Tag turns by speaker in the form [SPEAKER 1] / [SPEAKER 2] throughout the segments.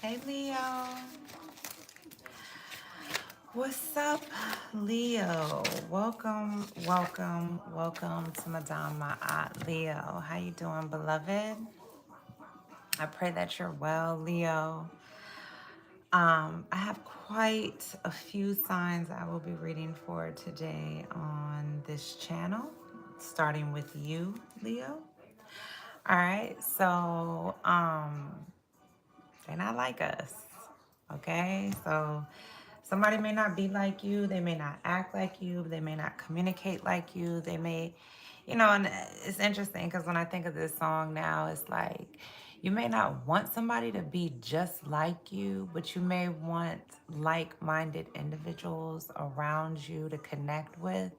[SPEAKER 1] Hey Leo, what's up, Leo? Welcome to Madame My Aunt Leo. How you doing, beloved? I pray that you're well, Leo. I have quite a few signs I will be reading for today on this channel, starting with you, Leo. All right, so they're not like us, okay? So somebody may not be like you, they may not act like you, they may not communicate like you, they may, and it's interesting because when I think of this song now, it's like you may not want somebody to be just like you, but you may want like-minded individuals around you to connect with.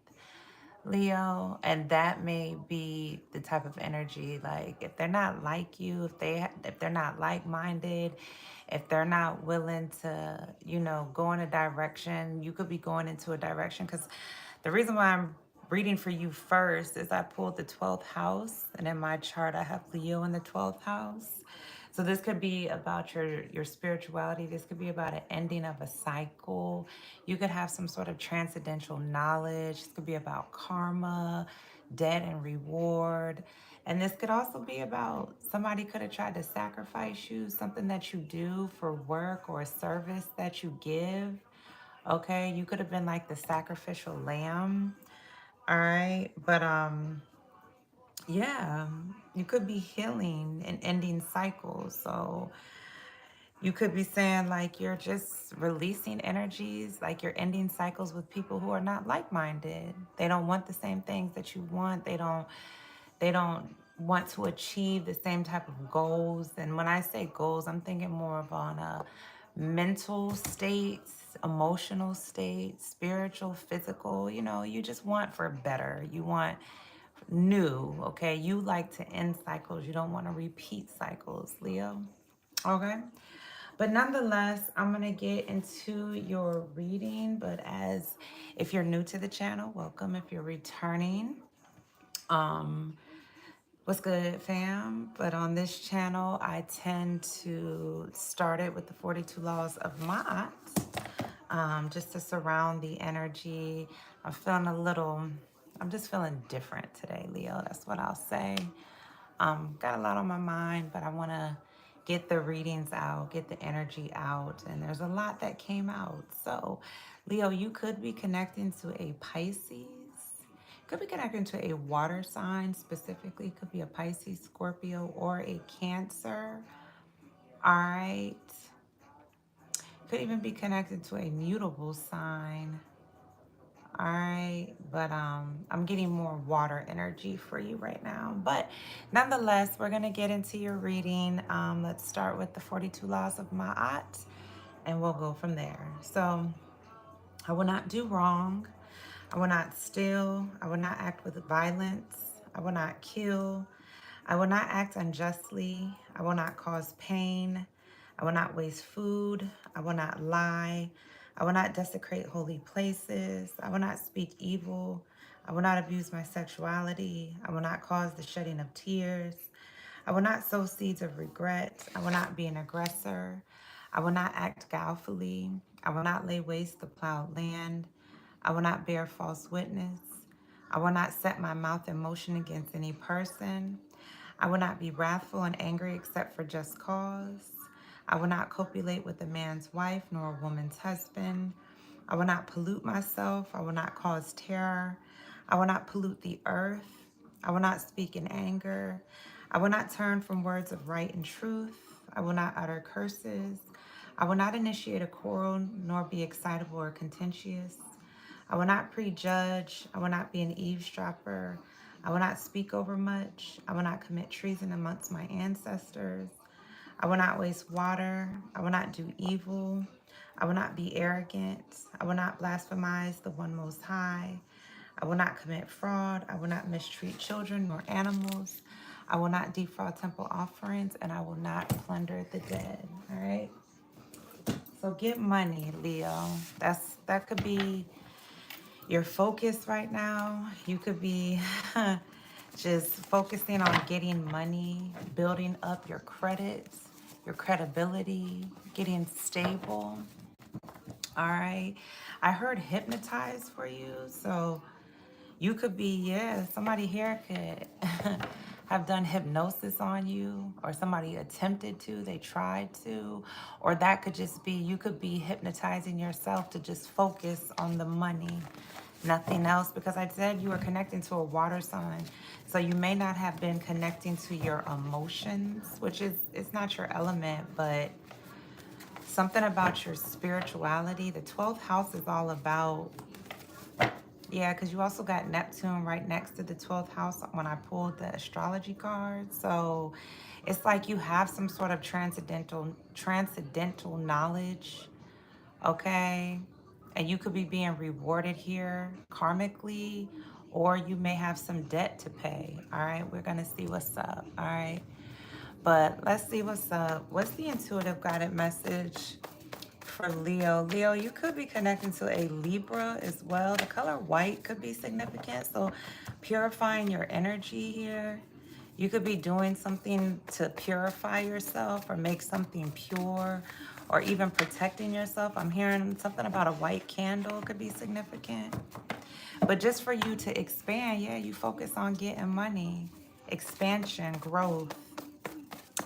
[SPEAKER 1] Leo, and that may be the type of energy, like if they're not like you, if they're not like-minded, if they're not willing to, go in a direction, you could be going into a direction. Because the reason why I'm reading for you first is I pulled the 12th house, and in my chart I have Leo in the 12th house. So this could be about your spirituality. This could be about an ending of a cycle. You could have some sort of transcendental knowledge. This could be about karma, debt and reward. And this could also be about somebody could have tried to sacrifice you, something that you do for work or a service that you give. Okay, you could have been like the sacrificial lamb. All right, but yeah, you could be healing and ending cycles. So you could be saying like you're just releasing energies, like you're ending cycles with people who are not like-minded. They don't want the same things that you want. They don't want to achieve the same type of goals. And when I say goals, I'm thinking more of on a mental states, emotional states, spiritual, physical. You just want for better. You want new, okay? You like to end cycles. You don't want to repeat cycles, Leo. Okay? But nonetheless, I'm going to get into your reading. But as if you're new to the channel, welcome. If you're returning, um, what's good, fam? But on this channel, I tend to start it with the 42 laws of Ma'at, just to surround the energy. I'm just feeling different today, Leo. That's what I'll say. Got a lot on my mind, but I want to get the readings out, get the energy out, and there's a lot that came out. So, Leo, you could be connecting to a Pisces, could be connecting to a water sign specifically, could be a Pisces, Scorpio, or a Cancer. All right. Could even be connected to a mutable sign. All right, but I'm getting more water energy for you right now. But nonetheless, we're gonna get into your reading. Let's start with the 42 laws of Ma'at, and we'll go from there. So, I will not do wrong. I will not steal. I will not act with violence. I will not kill. I will not act unjustly. I will not cause pain. I will not waste food. I will not lie. I will not desecrate holy places. I will not speak evil. I will not abuse my sexuality. I will not cause the shedding of tears. I will not sow seeds of regret. I will not be an aggressor. I will not act guilefully. I will not lay waste the plowed land. I will not bear false witness. I will not set my mouth in motion against any person. I will not be wrathful and angry except for just cause. I will not copulate with a man's wife nor a woman's husband. I will not pollute myself. I will not cause terror. I will not pollute the earth. I will not speak in anger. I will not turn from words of right and truth. I will not utter curses. I will not initiate a quarrel nor be excitable or contentious. I will not prejudge. I will not be an eavesdropper. I will not speak over much. I will not commit treason amongst my ancestors. I will not waste water. I will not do evil. I will not be arrogant. I will not blasphemize the one most high. I will not commit fraud. I will not mistreat children nor animals. I will not defraud temple offerings, and I will not plunder the dead. All right. So get money, Leo. That could be your focus right now. You could be just focusing on getting money, building up your credit, your credibility, getting stable. All right. I heard hypnotized for you. So you could be, yeah, somebody here could have done hypnosis on you, or somebody attempted to, they tried to, or that could just be, you could be hypnotizing yourself to just focus on the money, nothing else, because I said you were connecting to a water sign. So you may not have been connecting to your emotions, which is, it's not your element, but something about your spirituality. The 12th house is all about, yeah, because you also got Neptune right next to the 12th house when I pulled the astrology card. So it's like you have some sort of transcendental knowledge, okay? And you could be being rewarded here karmically, or you may have some debt to pay. All right, we're gonna see what's up. All right, but let's see what's up. What's the intuitive guided message for Leo? Leo, you could be connecting to a Libra as well. The color white could be significant. So purifying your energy here. You could be doing something to purify yourself or make something pure, or even protecting yourself. I'm hearing something about a white candle could be significant. But just for you to expand, yeah, you focus on getting money, expansion, growth.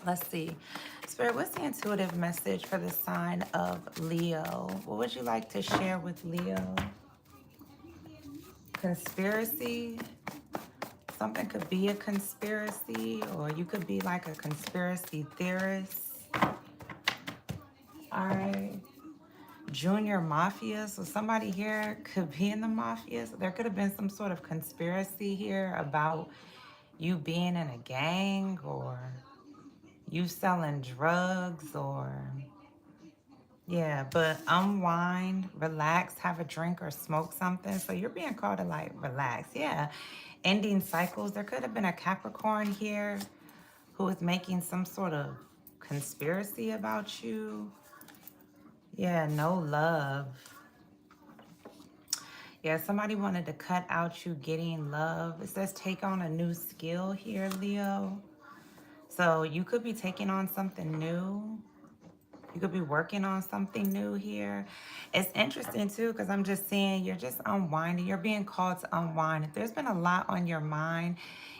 [SPEAKER 1] Let's see. Spirit, what's the intuitive message for the sign of Leo? What would you like to share with Leo? Conspiracy. Something could be a conspiracy, or you could be like a conspiracy theorist. All right. Junior mafia. So somebody here could be in the mafia. So there could have been some sort of conspiracy here about you being in a gang, or you selling drugs, or yeah, but unwind, relax, have a drink or smoke something. So you're being called to like relax. Yeah. Ending cycles. There could have been a Capricorn here who is making some sort of conspiracy about you. Yeah, no love. Yeah, somebody wanted to cut out you getting love. It says take on a new skill here, Leo. So you could be taking on something new. You could be working on something new here. It's interesting too, because I'm just seeing you're just unwinding. You're being called to unwind. If there's been a lot on your mind,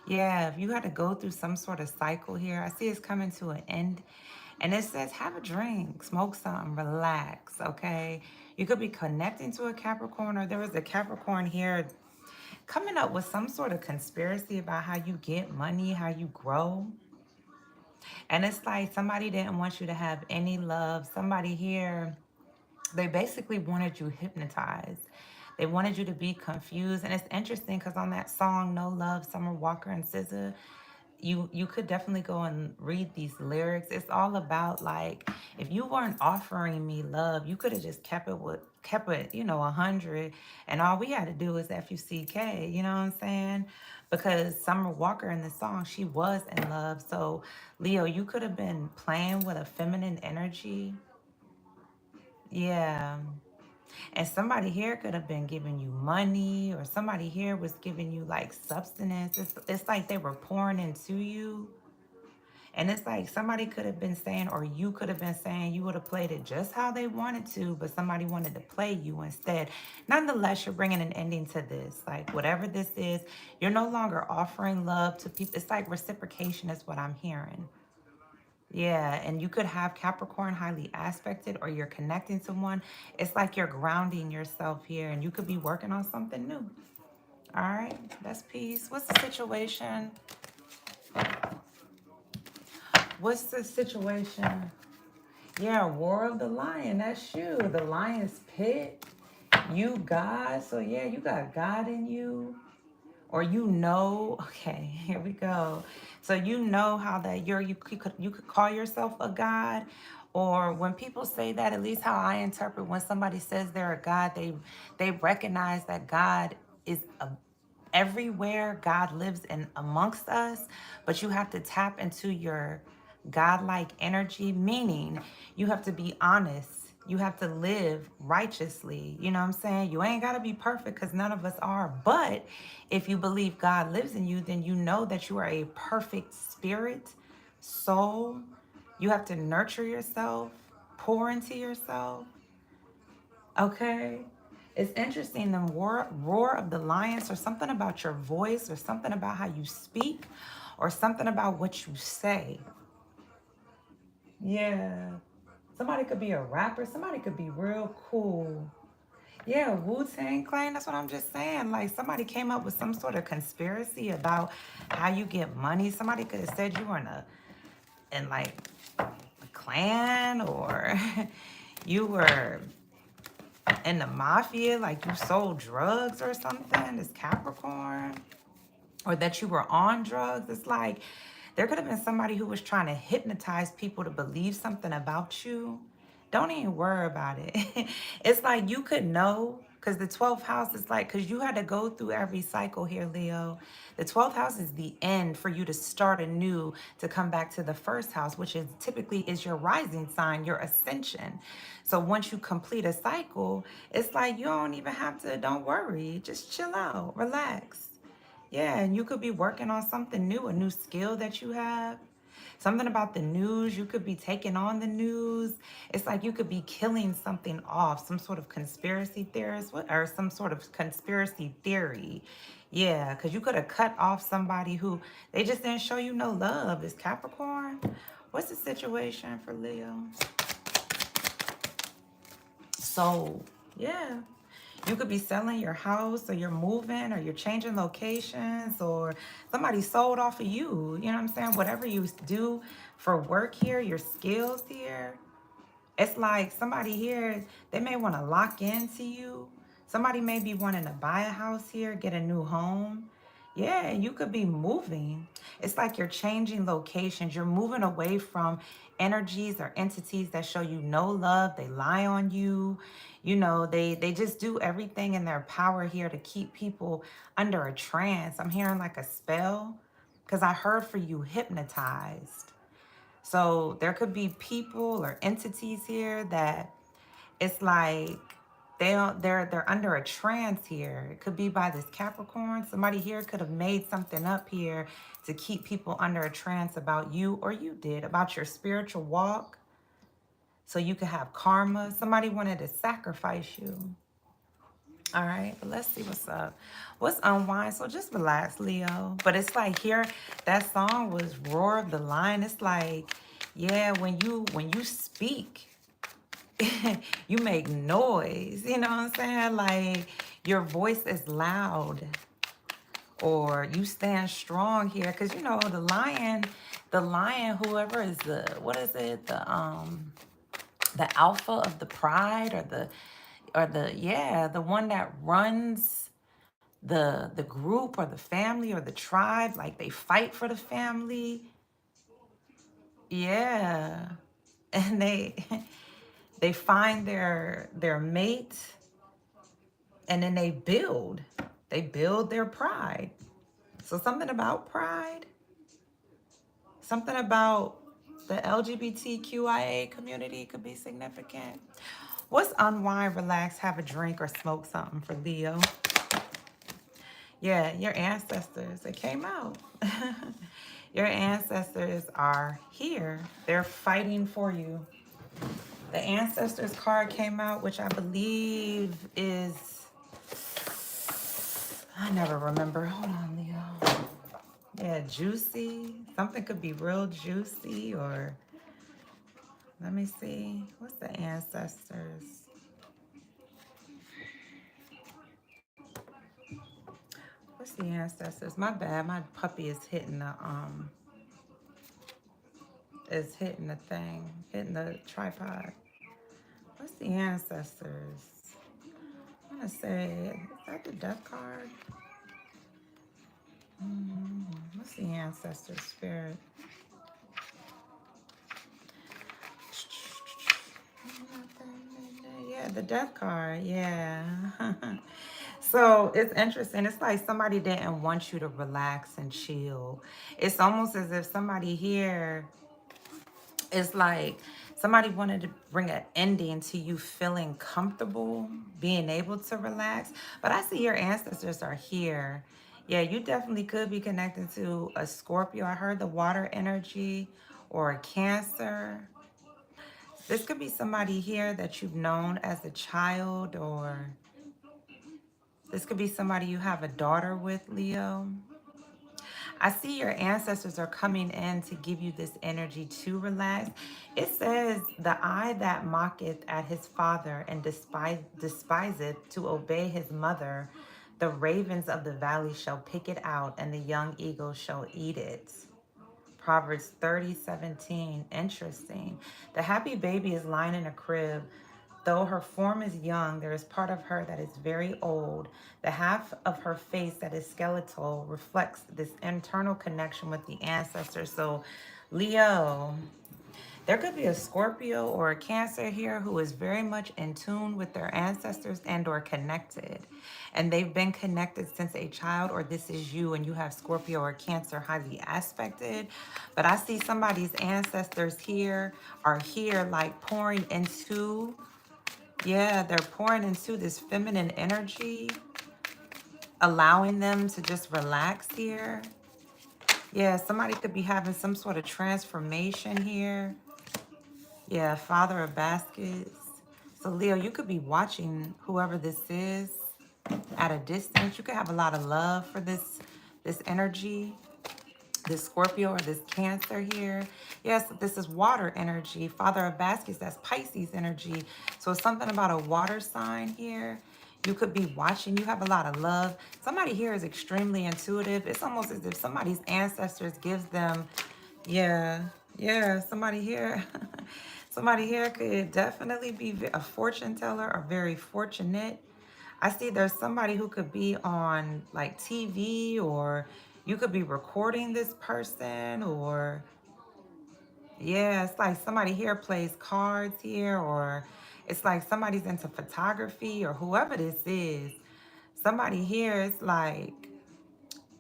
[SPEAKER 1] yeah, if you had to go through some sort of cycle here, I see it's coming to an end. And it says have a drink, smoke something, relax, okay? You could be connecting to a Capricorn, or there was a Capricorn here coming up with some sort of conspiracy about how you get money, how you grow. And it's like somebody didn't want you to have any love. Somebody here, they basically wanted you hypnotized. They wanted you to be confused. And it's interesting because on that song, No Love, Summer Walker and SZA, you could definitely go and read these lyrics. It's all about like, if you weren't offering me love, you could have just kept it, 100, and all we had to do was FUCK, you know what I'm saying? Because Summer Walker in the song, she was in love. So Leo, you could have been playing with a feminine energy. Yeah. And somebody here could have been giving you money, or somebody here was giving you like substance. It's like they were pouring into you. And it's like somebody could have been saying, or you could have been saying, you would have played it just how they wanted to, but somebody wanted to play you instead. Nonetheless, you're bringing an ending to this. Like, whatever this is, you're no longer offering love to people. It's like reciprocation is what I'm hearing. Yeah, and you could have Capricorn highly aspected, or you're connecting to one. It's like you're grounding yourself here, and you could be working on something new. All right, that's peace. What's the situation? What's the situation? Yeah, War of the Lion. That's you. The lion's pit. You God. So yeah, you got God in you. Or okay, here we go. So you know how that you could call yourself a God. Or when people say that, at least how I interpret when somebody says they're a God, they recognize that God is everywhere. God lives in amongst us, but you have to tap into your godlike energy, meaning you have to be honest. You have to live righteously. You know what I'm saying? You ain't got to be perfect, because none of us are. But if you believe God lives in you, then you know that you are a perfect spirit, soul. You have to nurture yourself, pour into yourself. Okay. It's interesting, the roar of the lions, or something about your voice, or something about how you speak, or something about what you say. Yeah. Somebody could be a rapper, somebody could be real cool. Yeah, Wu-Tang Clan, that's what I'm just saying. Like, somebody came up with some sort of conspiracy about how you get money. Somebody could have said you were in like a clan, or you were in the mafia, like you sold drugs or something. It's Capricorn. Or that you were on drugs. It's like there could have been somebody who was trying to hypnotize people to believe something about you. Don't even worry about it. It's like you could know, because the 12th house is like, because you had to go through every cycle here, Leo. The 12th house is the end for you to start anew, to come back to the first house, which is typically is your rising sign, your ascension. So once you complete a cycle, it's like you don't even have to, don't worry, just chill out, relax. Yeah, and you could be working on something new, a new skill that you have. Something about the news, you could be taking on the news. It's like you could be killing something off, some sort of conspiracy theorist, or some sort of conspiracy theory. Yeah, because you could have cut off somebody who they just didn't show you no love. Is Capricorn? What's the situation for Leo? So, yeah. You could be selling your house, or you're moving, or you're changing locations, or somebody sold off of you. You know what I'm saying? Whatever you do for work here, your skills here, it's like somebody here, they may want to lock into you. Somebody may be wanting to buy a house here, get a new home. Yeah, you could be moving. It's like you're changing locations. You're moving away from energies or entities that show you no love. They lie on you. You know, they just do everything in their power here to keep people under a trance. I'm hearing like a spell, because I heard for you hypnotized. So there could be people or entities here that it's like they're under a trance here. It could be by this Capricorn. Somebody here could have made something up here to keep people under a trance about you, or you did, about your spiritual walk. So you could have karma. Somebody wanted to sacrifice you. All right, but let's see what's up. What's unwind? So just relax, Leo. But it's like here, that song was Roar of the Lion. It's like, yeah, when you speak, you make noise. You know what I'm saying? Like your voice is loud, or you stand strong here. Because you know the lion, whoever is the, what is it? The alpha of the pride, or the yeah, the one that runs the group, or the family, or the tribe, like they fight for the family. Yeah. And they find their mate, and then they build their pride. So something about pride, something about the LGBTQIA community could be significant. What's unwind, relax, have a drink, or smoke something for Leo? Yeah, your ancestors, it came out. Your ancestors are here. They're fighting for you. The ancestors card came out, which I believe is, I never remember. Hold on, Leo. Yeah, juicy. Something could be real juicy, or let me see. What's the ancestors? What's the ancestors? My bad. My puppy is hitting the thing, hitting the tripod. What's the ancestors? I'm gonna say, is that the death card? What's the ancestor spirit? Yeah, the death card. Yeah. So it's interesting. It's like somebody didn't want you to relax and chill. It's almost as if somebody here, it's like somebody wanted to bring an ending to you feeling comfortable, being able to relax. But I see your ancestors are here. Yeah, you definitely could be connected to a Scorpio. I heard the water energy, or a Cancer. This could be somebody here that you've known as a child, or this could be somebody you have a daughter with, Leo. I see your ancestors are coming in to give you this energy to relax. It says, the eye that mocketh at his father and despiseth to obey his mother, the ravens of the valley shall pick it out, and the young eagle shall eat it. Proverbs 30:17. Interesting. The happy baby is lying in a crib. Though her form is young, there is part of her that is very old. The half of her face that is skeletal reflects this internal connection with the ancestors. So, Leo, there could be a Scorpio or a Cancer here who is very much in tune with their ancestors and or connected. And they've been connected since a child, or this is you and you have Scorpio or Cancer highly aspected. But I see somebody's ancestors here are here like pouring into, yeah, they're pouring into this feminine energy, allowing them to just relax here. Yeah, somebody could be having some sort of transformation here. Yeah, Father of Baskets. So Leo, you could be watching whoever this is at a distance. You could have a lot of love for this energy, this Scorpio or this Cancer here. Yes, this is water energy. Father of Baskets, that's Pisces energy. So it's something about a water sign here. You could be watching. You have a lot of love. Somebody here is extremely intuitive. It's almost as if somebody's ancestors gives them, yeah, somebody here. Somebody here could definitely be a fortune teller or very fortunate. I see there's somebody who could be on like TV, or you could be recording this person, or yeah, it's like somebody here plays cards here, or it's like somebody's into photography, or whoever this is. Somebody here is like,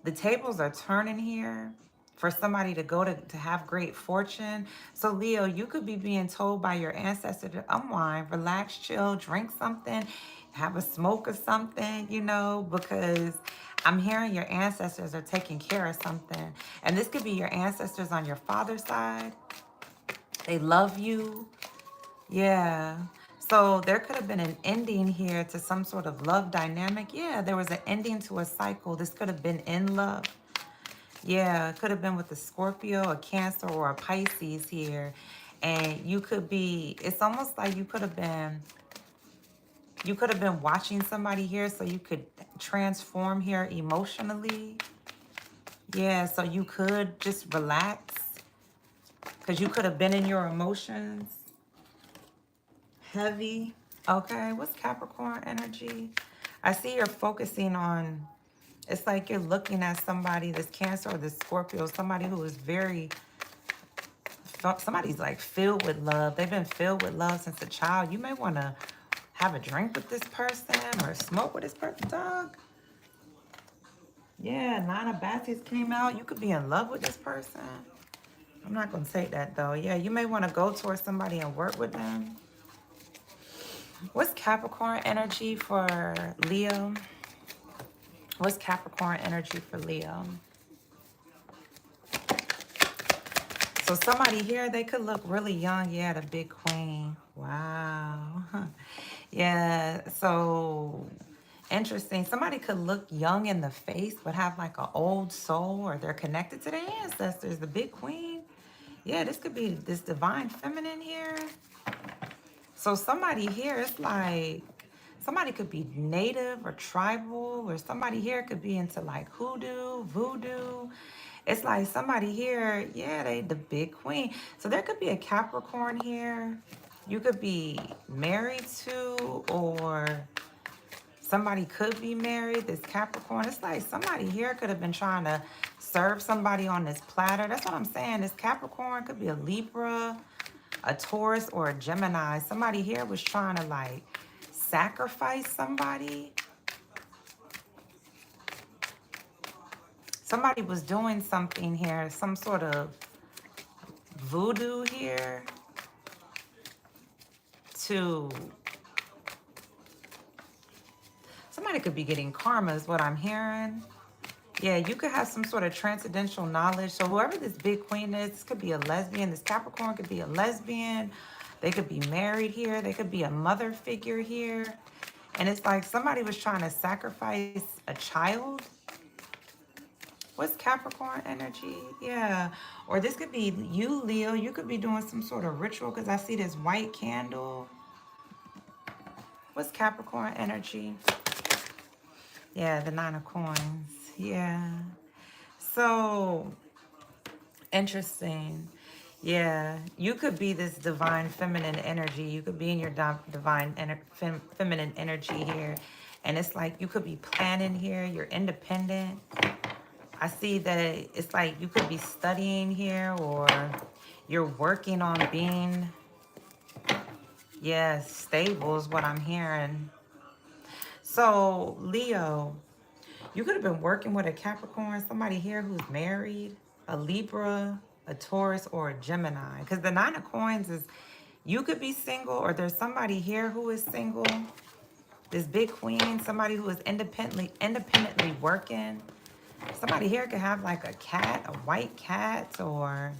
[SPEAKER 1] the tables are turning here for somebody to go to have great fortune. So Leo, you could be being told by your ancestor to unwind, relax, chill, drink something, have a smoke or something, you know, because I'm hearing your ancestors are taking care of something. And this could be your ancestors on your father's side. They love you. Yeah. So there could have been an ending here to some sort of love dynamic. Yeah, there was an ending to a cycle. This could have been in love. Yeah, it could have been with a Scorpio, a Cancer, or a Pisces here. And you could be, it's almost like you could have been watching somebody here so you could transform here emotionally. Yeah, so you could just relax because you could have been in your emotions heavy. Okay, what's Capricorn energy? I see you're focusing on, it's like you're looking at somebody, this Cancer or this Scorpio, somebody who is very, somebody's like filled with love. They've been filled with love since a child. You may want to have a drink with this person or smoke with this person, dog. Yeah, Nine of Baskets came out. You could be in love with this person. I'm not going to say that though. Yeah, you may want to go towards somebody and work with them. What's Capricorn energy for Leo? What's Capricorn energy for Leo? So somebody here, they could look really young. Yeah, the big queen. Wow. Yeah, so interesting. Somebody could look young in the face, but have like an old soul, or they're connected to their ancestors, the big queen. Yeah, this could be this divine feminine here. So somebody here, it's like, somebody could be native or tribal, or somebody here could be into like hoodoo, voodoo. It's like somebody here, yeah, they the big queen. So there could be a Capricorn here. You could be married to, or somebody could be married, this Capricorn. It's like somebody here could have been trying to serve somebody on this platter. That's what I'm saying. This Capricorn could be a Libra, a Taurus, or a Gemini. Somebody here was trying to like sacrifice somebody. Somebody was doing something here, some sort of voodoo here to, somebody could be getting karma is what I'm hearing. Yeah, you could have some sort of transcendental knowledge. So whoever this big queen is, this could be a lesbian. This Capricorn could be a lesbian. They could be married here. They could be a mother figure here. And it's like somebody was trying to sacrifice a child. What's Capricorn energy? Yeah. Or this could be you, Leo. You could be doing some sort of ritual because I see this white candle. What's Capricorn energy? Yeah, the Nine of Coins. Yeah. So interesting. Yeah, you could be this divine feminine energy. You could be in your divine feminine energy here. And it's like you could be planning here. You're independent. I see that it's like you could be studying here or you're working on being, yeah, stable is what I'm hearing. So, Leo, you could have been working with a Capricorn, somebody here who's married, a Libra, a Taurus, or a Gemini. Because the Nine of Coins is you could be single or there's somebody here who is single. This big queen, somebody who is independently working. Somebody here could have like a cat, a white cat, or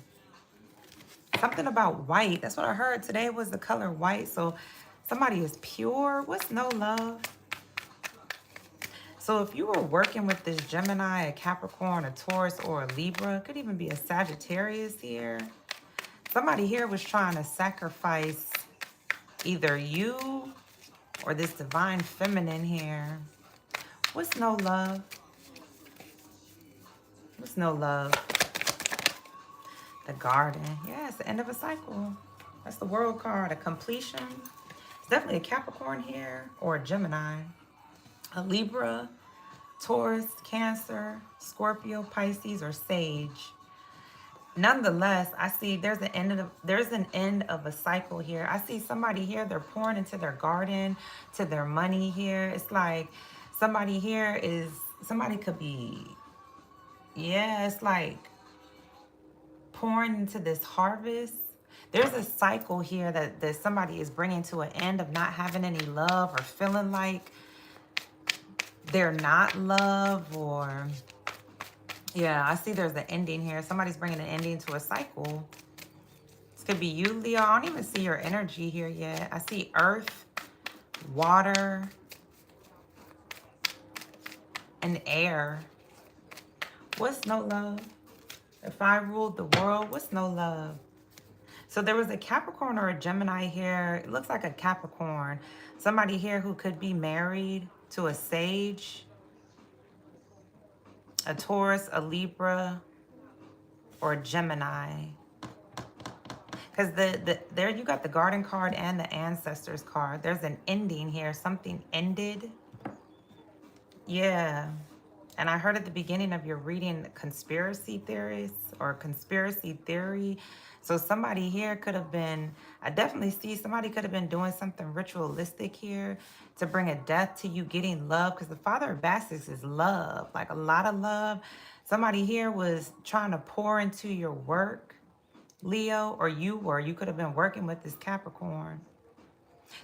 [SPEAKER 1] something about white. That's what I heard today was the color white. So somebody is pure. What's no love? So if you were working with this Gemini, a Capricorn, a Taurus, or a Libra, it could even be a Sagittarius here. Somebody here was trying to sacrifice either you or this divine feminine here. What's no love? What's no love? The Garden. Yeah, it's the end of a cycle. That's the World card, a completion. It's definitely a Capricorn here or a Gemini. A Libra, Taurus, Cancer, Scorpio, Pisces, or Sage. Nonetheless, I see there's an end of a cycle here. I see somebody here, they're pouring into their garden, to their money here. It's like somebody here is, somebody could be, yeah, it's like pouring into this harvest. There's a cycle here that somebody is bringing to an end of not having any love or feeling like they're not love or, yeah, I see there's an ending here. Somebody's bringing an ending to a cycle. This could be you, Leo. I don't even see your energy here yet. I see earth, water, and air. What's no love? If I ruled the world, what's no love? So there was a Capricorn or a Gemini here. It looks like a Capricorn. Somebody here who could be married to a Sage, a Taurus, a Libra, or a Gemini. Because there you got the Garden card and the Ancestors card. There's an ending here. Something ended. Yeah. And I heard at the beginning of your reading conspiracy theorists or conspiracy theory. So somebody here could have been, I definitely see somebody could have been doing something ritualistic here to bring a death to you getting love. Because the Father of Baskets is love, like a lot of love. Somebody here was trying to pour into your work, Leo, or you could have been working with this Capricorn.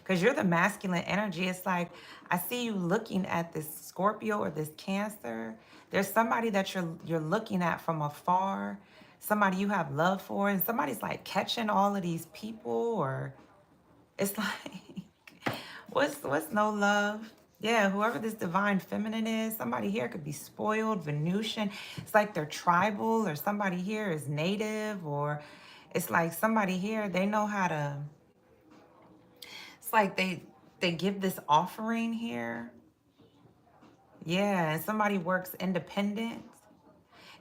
[SPEAKER 1] Because you're the masculine energy. It's like, I see you looking at this Scorpio or this Cancer. There's somebody that you're looking at from afar. Somebody you have love for. And somebody's like catching all of these people. Or it's like, what's no love? Yeah, whoever this divine feminine is, somebody here could be spoiled, Venusian. It's like they're tribal, or somebody here is native, or it's like somebody here, they know how to, it's like they give this offering here. Yeah, and somebody works independent.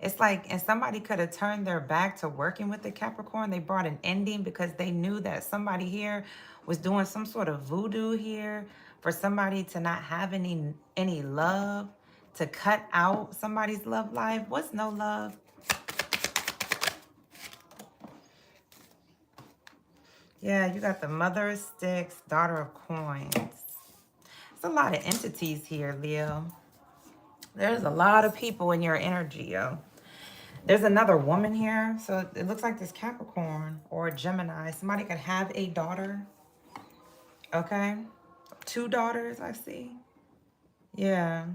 [SPEAKER 1] It's like, and somebody could have turned their back to working with the Capricorn. They brought an ending because they knew that somebody here was doing some sort of voodoo here for somebody to not have any love, to cut out somebody's love life. What's no love? Yeah, you got the Mother of Sticks, Daughter of Coins. There's a lot of entities here, Leo. There's a lot of people in your energy, yo. There's another woman here. So it looks like this Capricorn or Gemini. Somebody could have a daughter. Okay. 2 daughters, I see. Yeah.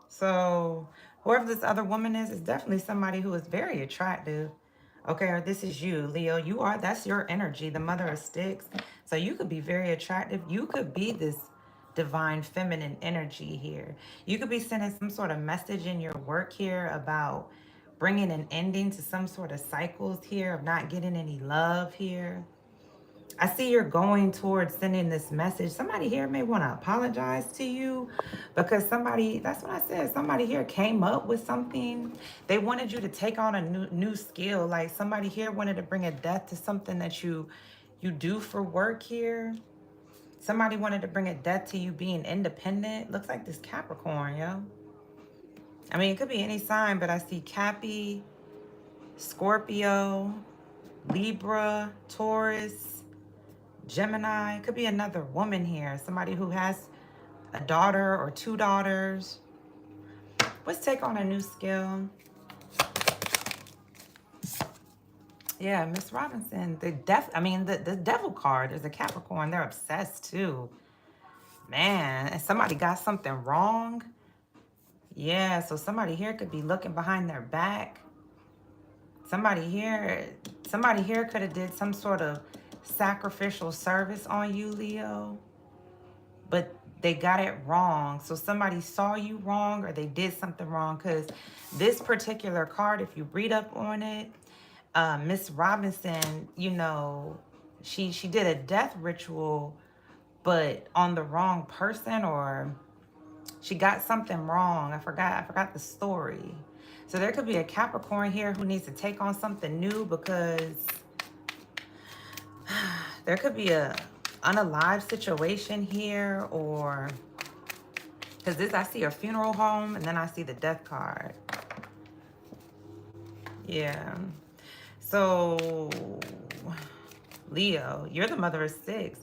[SPEAKER 1] So Whoever this other woman is definitely somebody who is very attractive. Okay, or this is you, Leo. That's your energy, the mother of sticks. So you could be very attractive. You could be this divine feminine energy here. You could be sending some sort of message in your work here about bringing an ending to some sort of cycles here of not getting any love here. I see you're going towards sending this message. Somebody here may want to apologize to you because that's what I said. Somebody here came up with something. They wanted you to take on a new skill. Like somebody here wanted to bring a death to something that you do for work here. Somebody wanted to bring a death to you being independent. Looks like this Capricorn, yo. I mean, it could be any sign, but I see Cappy, Scorpio, Libra, Taurus, Gemini. Could be another woman here. Somebody who has a daughter or two daughters. Let's take on a new skill. Yeah, Miss Robinson. The devil card is a Capricorn. They're obsessed too. Man, and somebody got something wrong. Yeah, so somebody here could be looking behind their back. Somebody here could have did some sort of sacrificial service on you, Leo, but they got it wrong. So somebody saw you wrong or they did something wrong, because this particular card, if you read up on it, Miss Robinson, you know, she did a death ritual, but on the wrong person, or she got something wrong. I forgot the story. So there could be a Capricorn here who needs to take on something new, because there could be a unalive situation here, or because I see a funeral home and then I see the death card. Yeah. So Leo, you're the mother of six.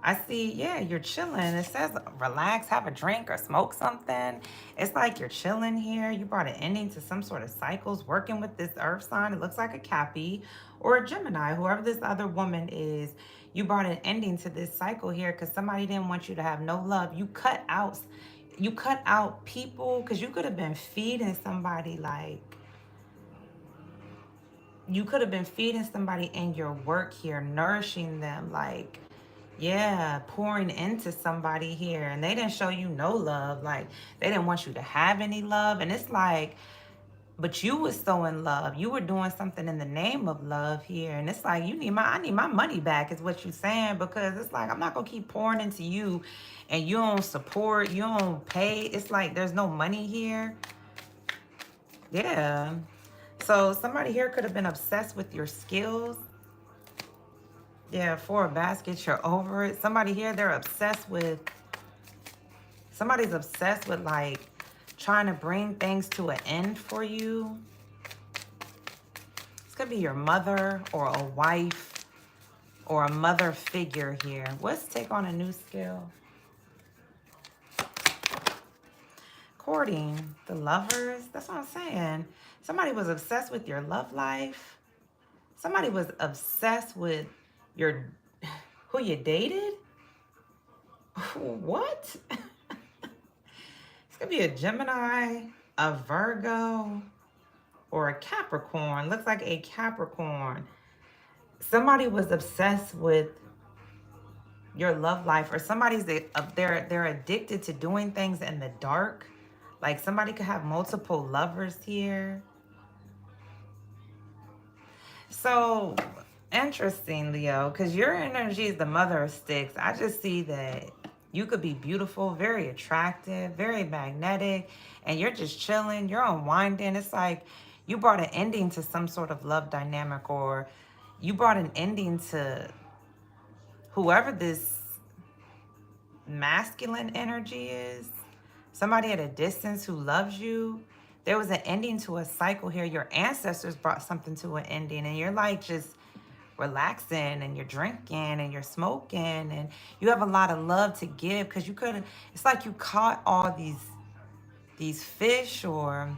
[SPEAKER 1] I see, yeah, you're chilling. It says relax, have a drink, or smoke something. It's like you're chilling here. You brought an ending to some sort of cycles, working with this earth sign. It looks like a Cappy or a Gemini, whoever this other woman is. You brought an ending to this cycle here because somebody didn't want you to have no love. You cut out people, because you could have been feeding somebody, like, you could have been feeding somebody in your work here, nourishing them, like, yeah, pouring into somebody here, and they didn't show you no love. Like, they didn't want you to have any love. And it's like, but you was so in love. You were doing something in the name of love here. And it's like, I need my money back, is what you're saying, because it's like, I'm not gonna keep pouring into you and you don't support, you don't pay. It's like there's no money here. Yeah. So somebody here could have been obsessed with your skills. Yeah, for a basket, you're over it. Somebody here, somebody's obsessed with, like, trying to bring things to an end for you. This could be your mother or a wife or a mother figure here. Let's take on a new skill. Courting, the lovers. That's what I'm saying. Somebody was obsessed with your love life. Somebody was obsessed with who you dated. What? It's gonna be a Gemini, a Virgo, or a Capricorn. Looks like a Capricorn. Somebody was obsessed with your love life, or they're addicted to doing things in the dark. Like, somebody could have multiple lovers here. So interesting, Leo, because your energy is the mother of sticks. I just see that you could be beautiful, very attractive, very magnetic, and you're just chilling, you're unwinding. It's like you brought an ending to some sort of love dynamic, or you brought an ending to whoever this masculine energy is. Somebody at a distance who loves you. There was an ending to a cycle here. Your ancestors brought something to an ending, and you're like just relaxing, and you're drinking, and you're smoking, and you have a lot of love to give, because it's like you caught all these fish, or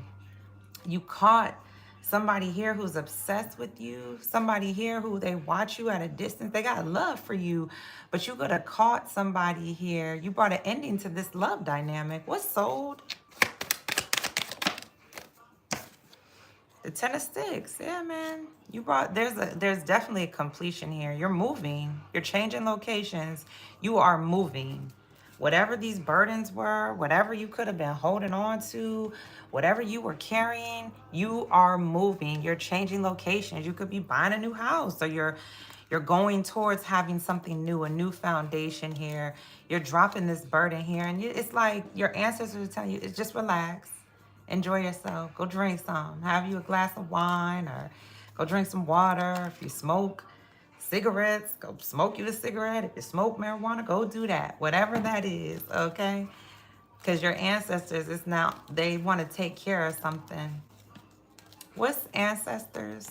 [SPEAKER 1] you caught somebody here who's obsessed with you, somebody here who they watch you at a distance. They got love for you, but you could have caught somebody here. You brought an ending to this love dynamic. What's sold? The Ten of Sticks. Yeah, man. You brought there's definitely a completion here. You're moving. You're changing locations. You are moving. Whatever these burdens were, whatever you could have been holding on to, whatever you were carrying, you are moving. You're changing locations. You could be buying a new house, or you're going towards having something new, a new foundation here. You're dropping this burden here, and it's like your ancestors are telling you, it's just relax. Enjoy yourself. Go drink some. Have you a glass of wine, or go drink some water. If you smoke cigarettes, go smoke you a cigarette. If you smoke marijuana, go do that. Whatever that is, okay? Because your ancestors is now, they want to take care of something. What's ancestors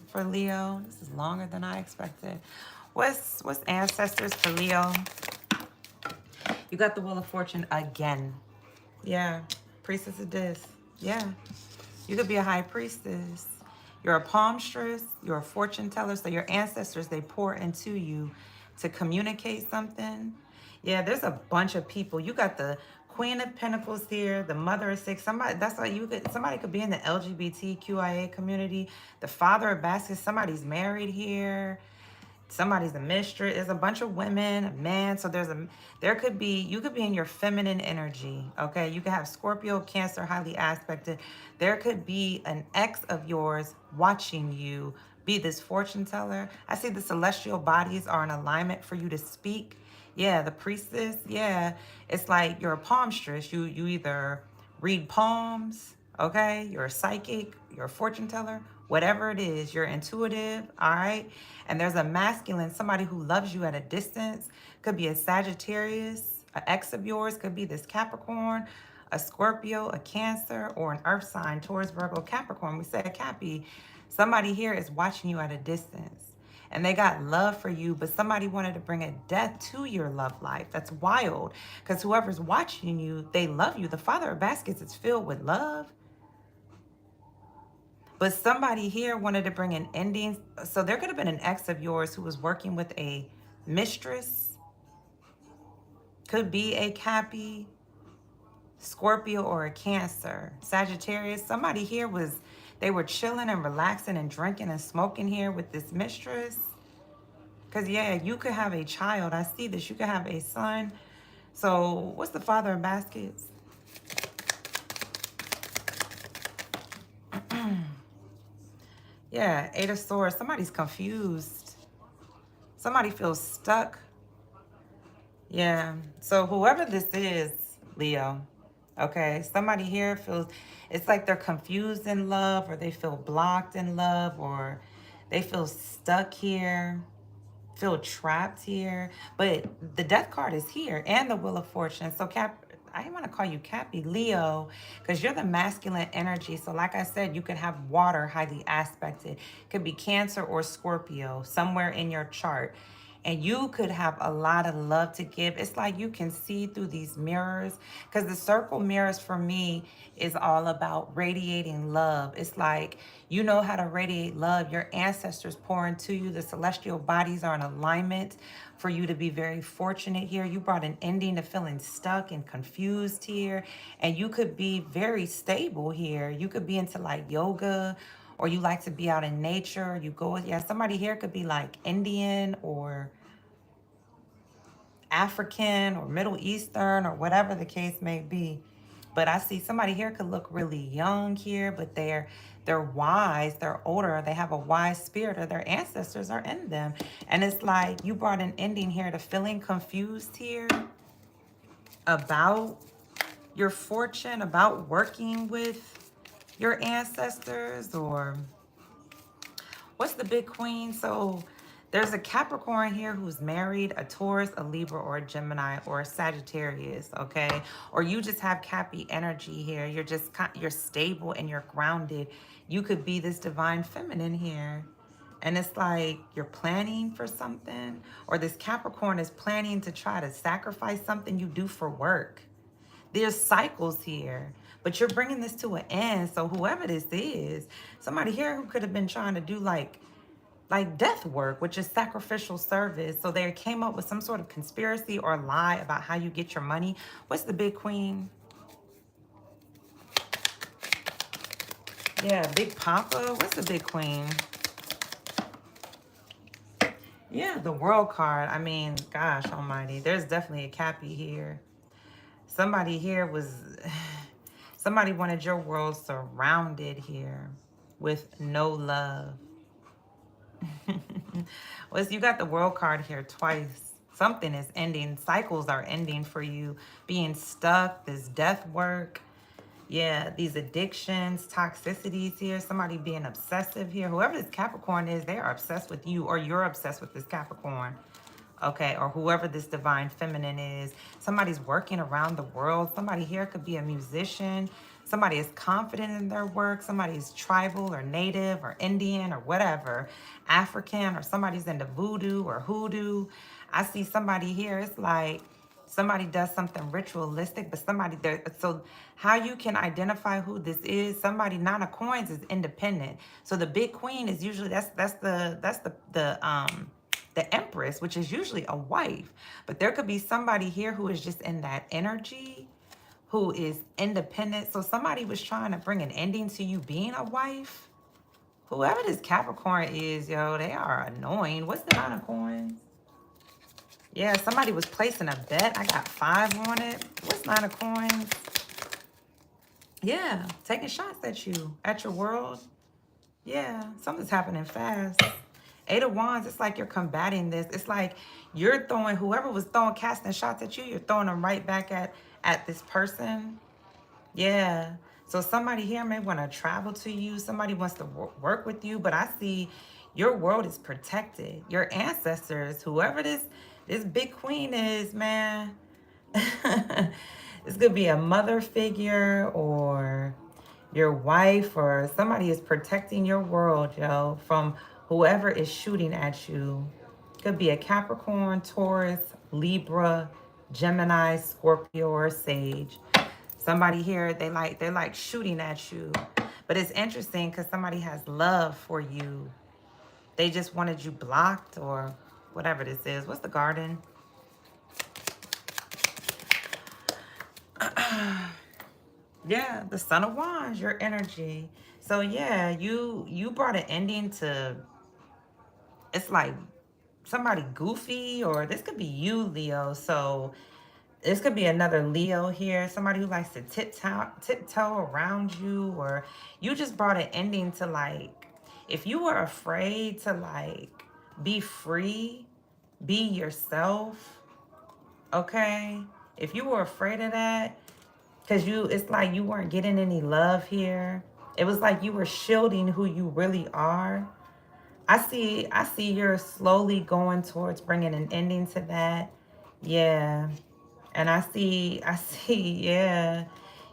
[SPEAKER 1] for Leo? This is longer than I expected. What's ancestors for Leo? You got the Wheel of Fortune again. Yeah. Priestess of this. Yeah. You could be a high priestess. You're a palmstress. You're a fortune teller. So your ancestors, they pour into you to communicate something. Yeah, there's a bunch of people. You got the Queen of Pentacles here, the Mother of Six. Somebody, that's why you could, somebody could be in the LGBTQIA community. The Father of Baskets. Somebody's married here. Somebody's a mistress. There's a bunch of women, a man. So there could be, you could be in your feminine energy. Okay. You could have Scorpio, Cancer, highly aspected. There could be an ex of yours watching you be this fortune teller. I see the celestial bodies are in alignment for you to speak. Yeah. The priestess. Yeah. It's like you're a palmstress. You either read palms. Okay. You're a psychic. You're a fortune teller. Whatever it is, you're intuitive, all right? And there's a masculine, somebody who loves you at a distance. Could be a Sagittarius, an ex of yours, could be this Capricorn, a Scorpio, a Cancer, or an earth sign, Taurus, Virgo, Capricorn. We said Cappy. Somebody here is watching you at a distance. And they got love for you, but somebody wanted to bring a death to your love life. That's wild. Because whoever's watching you, they love you. The Father of Baskets is filled with love. But somebody here wanted to bring an ending. So there could have been an ex of yours who was working with a mistress. Could be a Cappy, Scorpio, or a Cancer. Sagittarius. Somebody here was, they were chilling and relaxing and drinking and smoking here with this mistress. Because, yeah, you could have a child. I see this. You could have a son. So what's the Father of Baskets? Yeah, Eight of Swords. Somebody's confused. Somebody feels stuck. Yeah. So whoever this is, Leo, okay, somebody here feels, it's like they're confused in love, or they feel blocked in love, or they feel stuck here, feel trapped here. But the Death card is here, and the Wheel of Fortune. So I want to call you Cappy, Leo, because you're the masculine energy. So like I said, you could have water highly aspected. Could be Cancer or Scorpio somewhere in your chart. And you could have a lot of love to give. It's like you can see through these mirrors, because the circle mirrors for me is all about radiating love. It's like you know how to radiate love. Your ancestors pour into you. The celestial bodies are in alignment for you to be very fortunate here. You brought an ending to feeling stuck and confused here. And you could be very stable here. You could be into like yoga, or you like to be out in nature. You go with, yeah, somebody here could be like Indian or African or Middle Eastern or whatever the case may be. But I see somebody here could look really young here, but they're wise, they're older, they have a wise spirit, or their ancestors are in them. And it's like you brought an ending here to feeling confused here about your fortune, about working with your ancestors, or what's the big queen? So there's a Capricorn here who's married, a Taurus, a Libra, or a Gemini, or a Sagittarius, okay? Or you just have Cappy energy here. You're stable and you're grounded. You could be this divine feminine here. And it's like you're planning for something, or this Capricorn is planning to try to sacrifice something you do for work. There's cycles here, but you're bringing this to an end. So whoever this is, somebody here who could have been trying to do like death work, which is sacrificial service. So they came up with some sort of conspiracy or lie about how you get your money. What's the big queen? Yeah, Big Papa. What's the Big Queen? Yeah, the World card. I mean, gosh almighty. There's definitely a Cappy here. Somebody here was... Somebody wanted your world surrounded here with no love. Well, you got the World card here twice. Something is ending. Cycles are ending for you. Being stuck, this death work. Yeah, these addictions, toxicities here. Somebody being obsessive here. Whoever this Capricorn is, they are obsessed with you, or you're obsessed with this Capricorn. Okay, or whoever this divine feminine is. Somebody's working around the world. Somebody here could be a musician. Somebody is confident in their work. Somebody's tribal or native or Indian or whatever, African, or somebody's into voodoo or hoodoo. I see somebody here, it's like somebody does something ritualistic, but somebody there. So how you can identify who this is? Somebody, Nine of Coins is independent. So the Big Queen is usually the Empress, which is usually a wife. But there could be somebody here who is just in that energy, who is independent. So somebody was trying to bring an ending to you being a wife. Whoever this Capricorn is, yo, they are annoying. What's the Nine of Coins? Yeah, somebody was placing a bet. I got 5 on it. What's Nine of Coins? Yeah, taking shots at you, at your world. Yeah, something's happening fast. 8 of Wands, it's like you're combating this. It's like you're throwing, whoever was casting shots at you, you're throwing them right back at this person. Yeah. So somebody here may want to travel to you. Somebody wants to work with you. But I see your world is protected. Your ancestors, whoever this Big Queen is, man. This could be a mother figure or your wife, or somebody is protecting your world, yo, from whoever is shooting at you. Could be a Capricorn, Taurus, Libra, Gemini, Scorpio, or Sage. Somebody here, they're like shooting at you. But it's interesting because somebody has love for you. They just wanted you blocked or whatever this is. What's the Garden? Yeah, the Son of Wands, your energy. So yeah, you brought an ending to, it's like somebody goofy, or this could be you, Leo. So this could be another Leo here, somebody who likes to tiptoe around you, or you just brought an ending to, like, if you were afraid to, like, be free, be yourself, okay? If you were afraid of that, because it's like you weren't getting any love here. It was like you were shielding who you really are. I see you're slowly going towards bringing an ending to that. Yeah. And I see, yeah,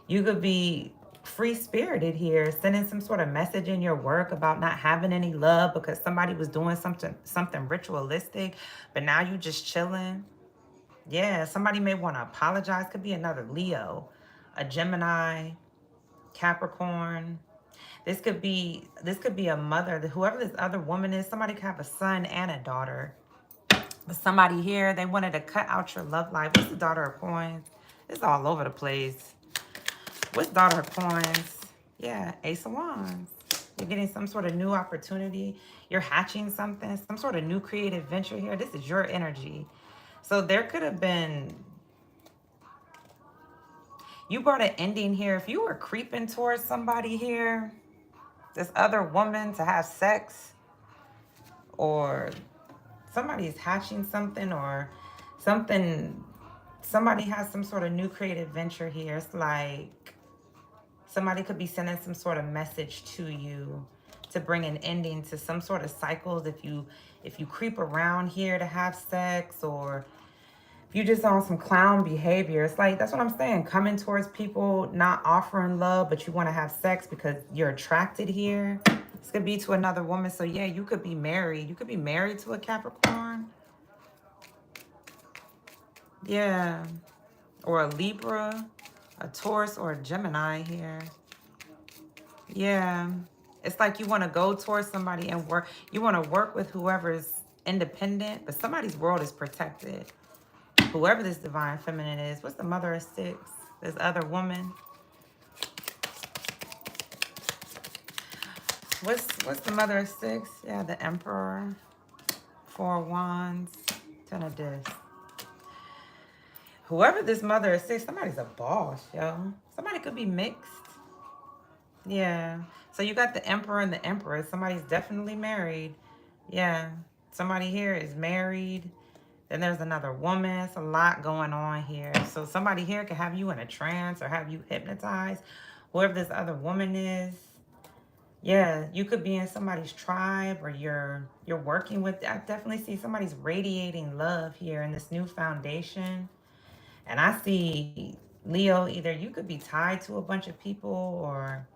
[SPEAKER 1] you could be free-spirited here, sending some sort of message in your work about not having any love because somebody was doing something ritualistic, but now you just chilling. Yeah, somebody may want to apologize. Could be another Leo, a Gemini, Capricorn. This could be a mother. Whoever this other woman is, somebody could have a son and a daughter. But somebody here, they wanted to cut out your love life. What's the Daughter of Coins? It's all over the place. What's Daughter of Coins? Yeah, Ace of Wands. You're getting some sort of new opportunity. You're hatching something, some sort of new creative venture here. This is your energy. So there could have been, you brought an ending here. If you were creeping towards somebody here, this other woman, to have sex, or somebody's hatching something, or somebody has some sort of new creative venture here. It's like somebody could be sending some sort of message to you to bring an ending to some sort of cycles. If you creep around here to have sex, or if you just on some clown behavior, it's like, that's what I'm saying, coming towards people, not offering love, but you want to have sex because you're attracted here. This could be to another woman. So yeah, you could be married. You could be married to a Capricorn. Yeah. Or a Libra, a Taurus, or a Gemini here. Yeah. It's like you want to go towards somebody and work. You want to work with whoever's independent, but somebody's world is protected. Whoever this divine feminine is. What's the Mother of Six? This other woman. What's the mother of six? Yeah, the Emperor. Four of Wands. Ten of Discs. Whoever this mother of six, somebody's a boss, yo. Somebody could be mixed. Yeah. So you got the Emperor and the Empress. Somebody's definitely married. Yeah. Somebody here is married. Then there's another woman. It's a lot going on here. So somebody here could have you in a trance or have you hypnotized. Whoever this other woman is. Yeah, you could be in somebody's tribe or you're working with. I definitely see somebody's radiating love here in this new foundation. And I see Leo, either you could be tied to a bunch of people or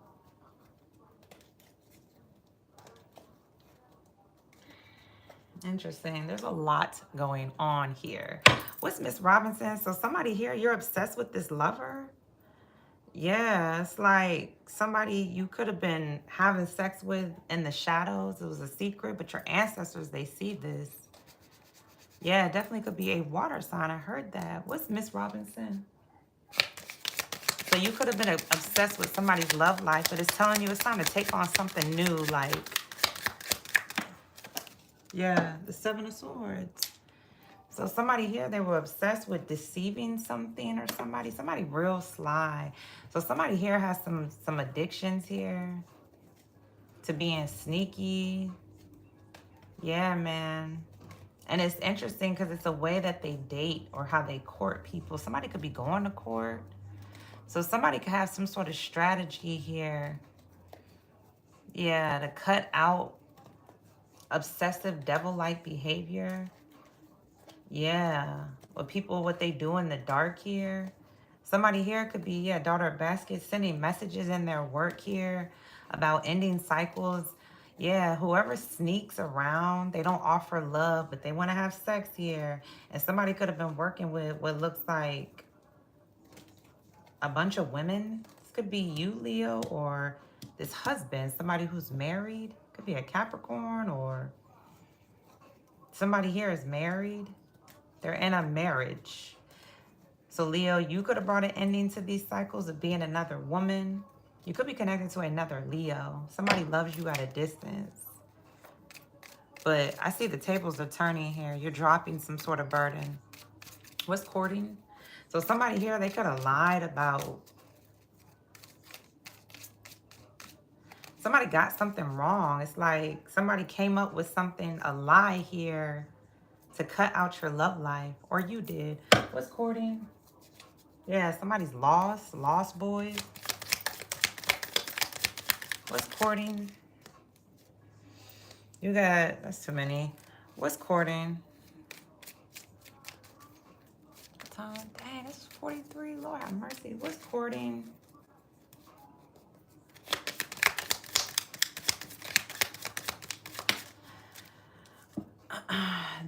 [SPEAKER 1] interesting. There's a lot going on here. What's Miss Robinson? So somebody here, you're obsessed with this lover? Yeah, it's like somebody you could have been having sex with in the shadows. It was a secret, but your ancestors, they see this. Yeah, it definitely could be a water sign. I heard that. What's Miss Robinson? So you could have been obsessed with somebody's love life, but it's telling you it's time to take on something new. Like, yeah, the Seven of Swords. So somebody here, they were obsessed with deceiving something or somebody real sly. So somebody here has some addictions here to being sneaky. Yeah, man. And it's interesting because it's a way that they date or how they court people. Somebody could be going to court. So somebody could have some sort of strategy here. Yeah, to cut out obsessive devil-like behavior. Yeah, what people, what they do in the dark here. Somebody here could be, yeah, daughter of basket, sending messages in their work here about ending cycles. Yeah, whoever sneaks around, they don't offer love, but they want to have sex here. And somebody could have been working with what looks like a bunch of women. This could be you, Leo, or this husband, somebody who's married. Could be a Capricorn, or somebody here is married. They're in a marriage. So Leo, you could have brought an ending to these cycles of being another woman. You could be connected to another Leo. Somebody loves you at a distance. But I see the tables are turning here. You're dropping some sort of burden. What's courting? So somebody here, they could have lied about. Somebody got something wrong. It's like somebody came up with something, a lie here to cut out your love life. Or you did. What's courting? Yeah, somebody's lost boys. What's courting? You got, that's too many. What's courting? Dang, this is 43. Lord have mercy. What's courting?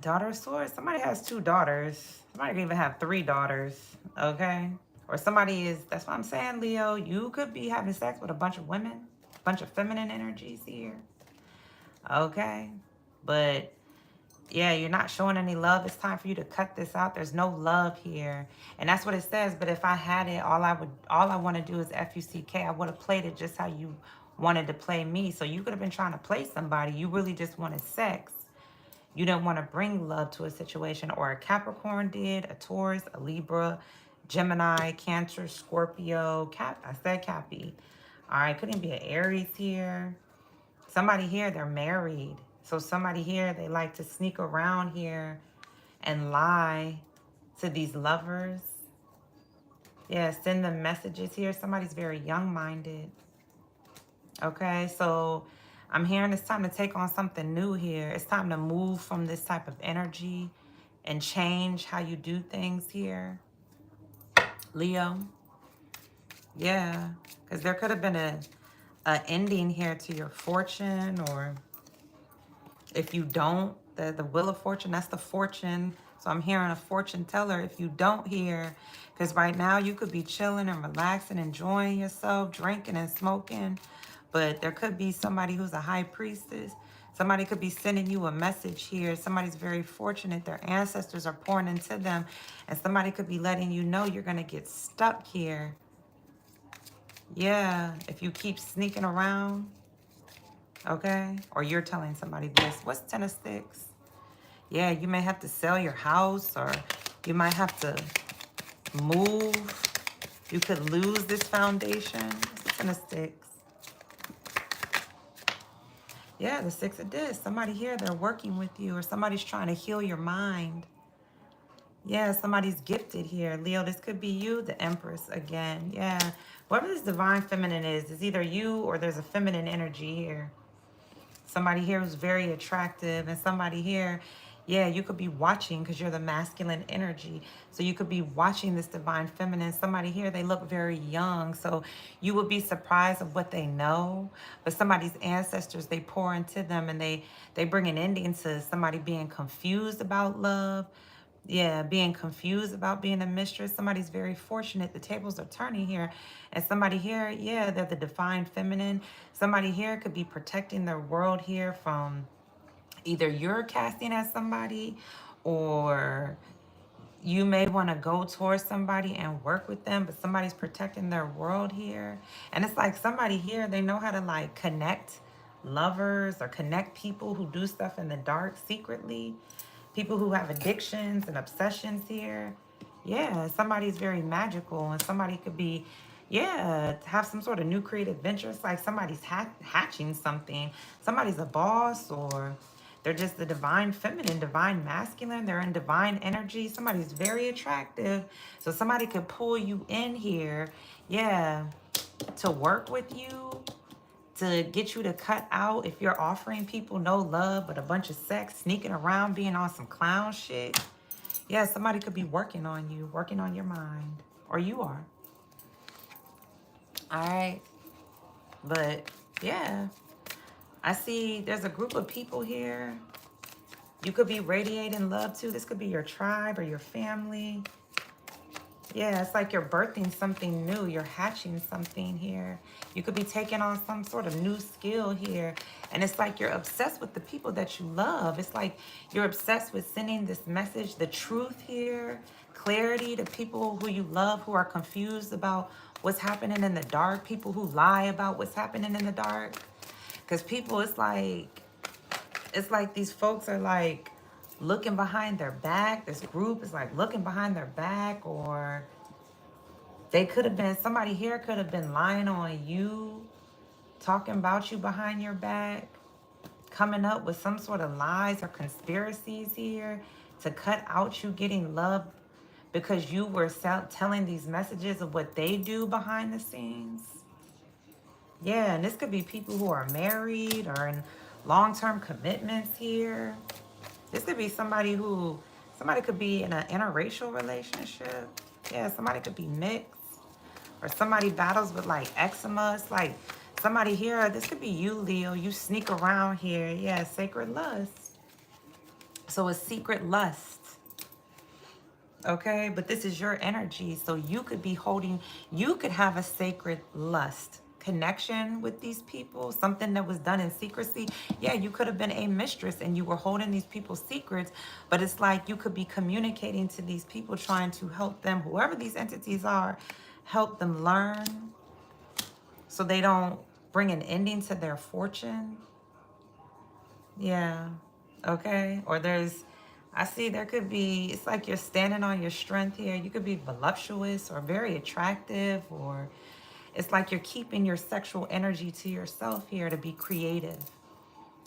[SPEAKER 1] Daughter of Swords. Somebody has two daughters. Somebody can even have three daughters. Okay? Or somebody is, that's what I'm saying, Leo. You could be having sex with a bunch of women. A bunch of feminine energies here. Okay? But yeah, you're not showing any love. It's time for you to cut this out. There's no love here. And that's what it says. But if I had it, all I want to do is F-U-C-K. I would have played it just how you wanted to play me. So you could have been trying to play somebody. You really just wanted sex. You didn't want to bring love to a situation. Or a Capricorn did, a Taurus, a Libra, Gemini, Cancer, Scorpio. I said Cappy. All right, couldn't be an Aries here. Somebody here, they're married. So somebody here, they like to sneak around here and lie to these lovers. Yeah, send them messages here. Somebody's very young-minded. Okay, so I'm hearing it's time to take on something new here. It's time to move from this type of energy and change how you do things here. Leo. Yeah, because there could have been a ending here to your fortune, or if you don't, the Wheel of Fortune, that's the fortune. So I'm hearing a fortune teller. If you don't hear, because right now you could be chilling and relaxing, enjoying yourself, drinking and smoking. But there could be somebody who's a high priestess. Somebody could be sending you a message here. Somebody's very fortunate. Their ancestors are pouring into them. And somebody could be letting you know you're going to get stuck here. Yeah, if you keep sneaking around. Okay? Or you're telling somebody this. What's 10 of sticks? Yeah, you may have to sell your house, or you might have to move. You could lose this foundation. It's 10 of sticks. Yeah, the 6 of discs. Somebody here, they're working with you, or somebody's trying to heal your mind. Yeah, somebody's gifted here. Leo, this could be you, the Empress again. Yeah, whoever this divine feminine is either you or there's a feminine energy here. Somebody here who's very attractive, and somebody here, yeah, you could be watching because you're the masculine energy. So you could be watching this divine feminine. Somebody here, they look very young. So you would be surprised of what they know. But somebody's ancestors, they pour into them, and they bring an ending to somebody being confused about love. Yeah, being confused about being a mistress. Somebody's very fortunate. The tables are turning here. And somebody here, yeah, they're the divine feminine. Somebody here could be protecting their world here from either you're casting at somebody, or you may want to go towards somebody and work with them, but somebody's protecting their world here. And it's like somebody here, they know how to like connect lovers or connect people who do stuff in the dark secretly. People who have addictions and obsessions here. Yeah, somebody's very magical, and somebody could be, yeah, have some sort of new creative venture. It's like somebody's hatching something. Somebody's a boss, or they're just the divine feminine, divine masculine. They're in divine energy. Somebody's very attractive. So somebody could pull you in here, yeah, to work with you, to get you to cut out if you're offering people no love but a bunch of sex, sneaking around, being on some clown shit. Yeah, somebody could be working on you, working on your mind, or you are. All right. But yeah, I see there's a group of people here. You could be radiating love too. This could be your tribe or your family. Yeah, it's like you're birthing something new. You're hatching something here. You could be taking on some sort of new skill here. And it's like you're obsessed with the people that you love. It's like you're obsessed with sending this message, the truth here, clarity to people who you love, who are confused about what's happening in the dark, people who lie about what's happening in the dark. Because people, it's like these folks are like looking behind their back. This group is like looking behind their back, or they could have been, somebody here could have been lying on you, talking about you behind your back, coming up with some sort of lies or conspiracies here to cut out you getting love because you were telling these messages of what they do behind the scenes. Yeah, and this could be people who are married or in long-term commitments here. This could be somebody could be in an interracial relationship. Yeah, somebody could be mixed. Or somebody battles with like eczema. It's like somebody here, this could be you, Leo. You sneak around here. Yeah, sacred lust. So it's secret lust. Okay, but this is your energy. So you could be you could have a sacred lust connection with these people, something that was done in secrecy. Yeah, you could have been a mistress and you were holding these people's secrets, but it's like you could be communicating to these people, trying to help them, whoever these entities are, help them learn so they don't bring an ending to their fortune. Yeah. Okay. Or I see there could be, it's like you're standing on your strength here. You could be voluptuous or very attractive, or it's like you're keeping your sexual energy to yourself here to be creative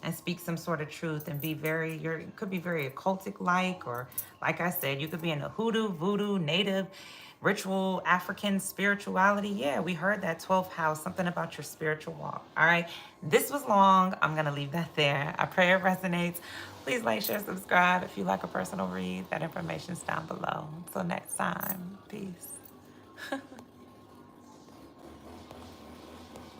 [SPEAKER 1] and speak some sort of truth and be you could be very occultic like, or like I said, you could be in the hoodoo, voodoo, native, ritual, African spirituality. Yeah, we heard that 12th house, something about your spiritual walk. All right, this was long. I'm going to leave that there. I pray it resonates. Please like, share, subscribe. If you like a personal read, that information's down below. Until next time, peace.